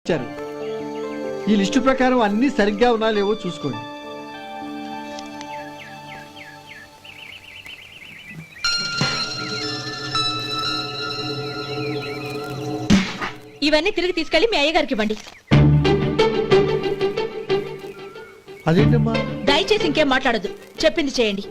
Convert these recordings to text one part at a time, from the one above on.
ఇచ్చారు. ఈ లిస్టు ప్రకారం అన్ని సరిగ్గా ఉన్నా లేవో చూసుకోండి. ఇవన్నీ తిరిగి తీసుకెళ్లి మీ అయ్యగారికి ఇవ్వండి. అదేంటమ్మా? దయచేసి ఇంకేం మాట్లాడద్దు, చెప్పింది చేయండి.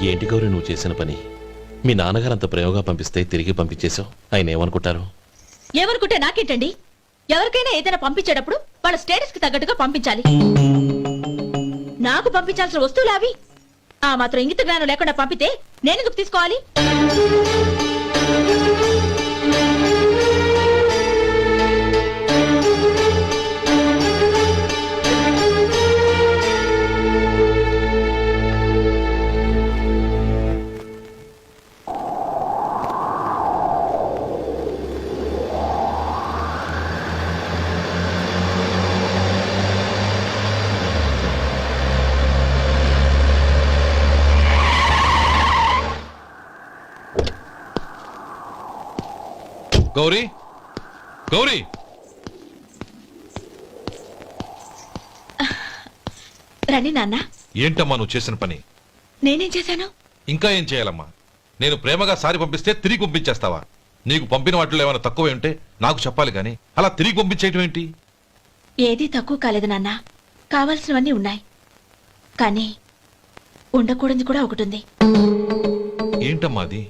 ఏంటి గౌరీ నువ్వు చేసిన పని? మీ నాన్నగారు అంత ప్రేమగా పంపిస్తే తిరిగి పంపించేశావు. ఆయన ఏమనుకుంటారు? ఏమనుకుంటే నాకేంటండి? ఎవరికైనా ఏదైనా పంపించేటప్పుడు వాళ్ళ స్టేటస్ కి తగ్గట్టుగా పంపించాలి. నాకు పంపించాల్సిన వస్తువులు అవి. ఆ మాత్రం ఇంగిత జ్ఞానం లేకుండా పంపితే నేనెందుకు తీసుకోవాలి? గౌరీ, గౌరీ, రండి నాన్న. ఏంటమ్మా నువ్వు చేసిన పని? నేనేం చేశాను? ఇంకా ఏం చేయాలమ్మా? నేను ప్రేమగా సారి పంపిస్తే తిరిగి పంపించేస్తావా? నీకు పంపిన వాటిలో ఏమైనా తక్కువ ఉంటే నాకు చెప్పాలి కానీ అలా తిరిగి పంపించేయటం ఏంటి? ఏదీ తక్కువ కాలేదు నాన్న, కావాల్సినవన్నీ ఉన్నాయి. కానీ ఉండకూడదు కూడా ఒకటి ఉంది. ఏంటమ్మా అది?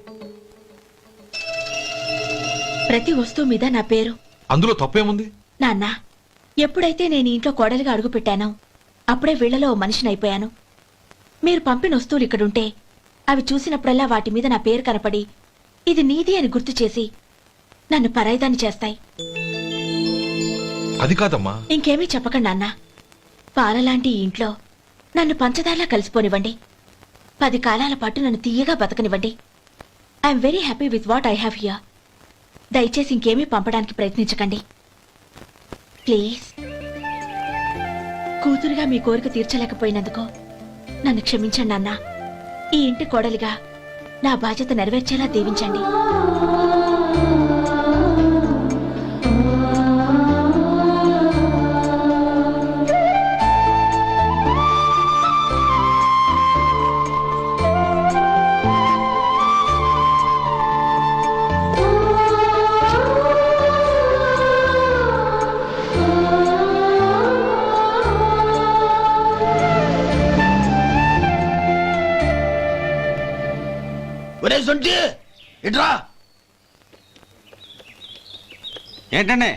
ప్రతి వస్తువు మీద నా పేరు. అందులో తప్పేముంది? నాన్న, ఎప్పుడైతే నేను ఇంట్లో కోడలిగా అడుగు పెట్టానో అప్పుడే వీళ్లలో ఓ మనిషిని అయిపోయాను. మీరు పంపిన వస్తువులు ఇక్కడుంటే అవి చూసినప్పుడల్లా వాటి మీద నా పేరు కనపడి ఇది నీది అని గుర్తు చేసి నన్ను పరాయిదాన్ని చేస్తాయి. అది కాదమ్మా. ఇంకేమీ చెప్పకండి నాన్న. పాలలాంటి ఈ ఇంట్లో నన్ను పంచదారలా కలిసిపోనివ్వండి. 10 కాలాల పాటు నన్ను తీయగా బతకనివ్వండి. I'm very happy with what I have here. దయచేసి ఇంకేమీ పంపడానికి ప్రయత్నించకండి ప్లీజ్. కూతురుగా మీ కోరిక తీర్చలేకపోయినందుకు నన్ను క్షమించండి నాన్న. ఈ ఇంటి కోడలిగా నా బాధ్యత నెరవేర్చేలా దీవించండి. ఏంటండి?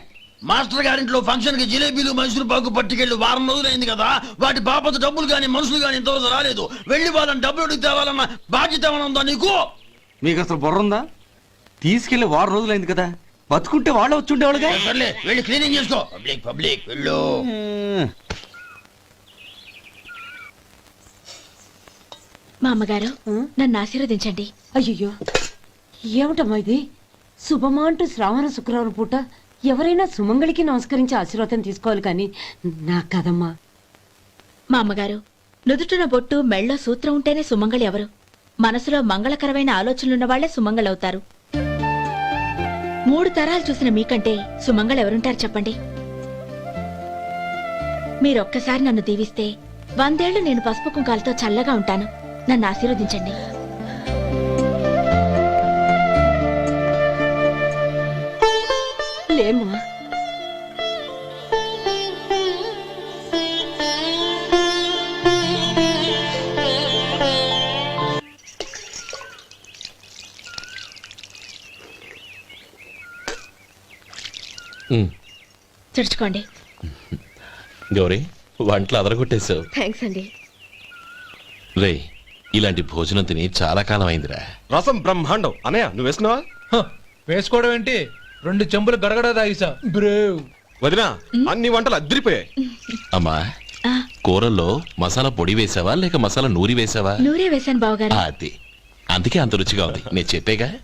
మాస్టర్ గారింట్లో ఫంక్షన్ కి జిలేబీలు మైసూరు పాకు పట్టుకెళ్ళి వారం రోజులైంది కదా. వాటి బాపత డబ్బులు గాని మనుషులు గాని ఇంతవరకు రాలేదు. వెళ్ళి వాళ్ళని డబ్బులు అడిగి తేవాలన్న బాధ్యత ఏమైనా ఉందా నీకు? మీకు అసలు బుర్ర ఉందా? తీసుకెళ్లి వారం రోజులైంది కదా, బతుకుంటే వాళ్ళు వచ్చి ఉండేవాళ్ళుగా. సర్లే వెళ్ళి క్లీనింగ్ చేసుకో. పబ్లిక్ పబ్లిక్ వెళ్ళు. మా అమ్మగారు నన్ను ఆశీర్వదించండి. అయ్యో, ఏమిటమ్మా ఇది? శుభమా అంటూ శ్రావణ శుక్రవారం పూట ఎవరైనా సుమంగళికి నమస్కరించి ఆశీర్వాదం తీసుకోవాలి కానీ నా కదమ్మా. మా అమ్మగారు, నుదుటిన బొట్టు మెళ్ళో సూత్రం ఉంటేనే సుమంగళి ఎవరు? మనసులో మంగళకరమైన ఆలోచనలున్న వాళ్లే సుమంగళవుతారు. 3 తరాలు చూసిన మీకంటే సుమంగళ ఎవరుంటారు చెప్పండి? మీరొక్కసారి నన్ను దీవిస్తే 100 ఏళ్లు నేను పసుపు కుంకాలతో చల్లగా ఉంటాను. నన్ను ఆశీర్వదించండి. లేమ్మా, చుడుచుకోండి. గౌరీ, వంటలు అదరగొట్టేశావు. థ్యాంక్స్ అండి. రే, ఇలాంటి భోజనం తిని చాలా కాలం అయిందిరా. రసం బ్రహ్మాండం. అనయ్య నువ్వు వేసుకున్నావా? వేసుకోవడం ఏంటి, 2 చెంబులు గడగడ తాగిసా. బ్రేవ్ వదినా, అన్ని వంటలు అద్దరిపోయాయి. అమ్మా, కూరల్లో మసాలా పొడి వేసావా లేక మసాలా నూరి వేసావా? నూరే వేశాను బావగారు. అది అందుకే అంత రుచిగా ఉంది. నేను చెప్పేగా.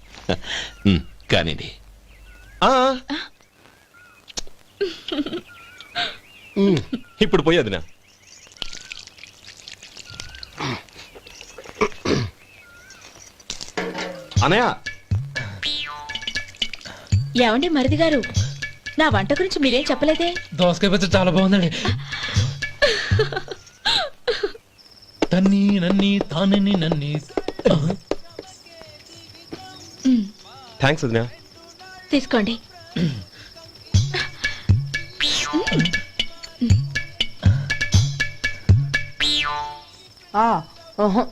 కానివ్వండి. ఆ. ఇప్పుడు పోయి వదినా. అనయ్య ఏమండి మరిది గారు, నా వంట గురించి మీరేం చెప్పలేదే? దోసకాయ పచ్చడి చాలా బాగుందండి. తన్ని నన్ని తానని నన్ని. థ్యాంక్స్ వదినా. తీసుకోండి. ఆ, ఓహో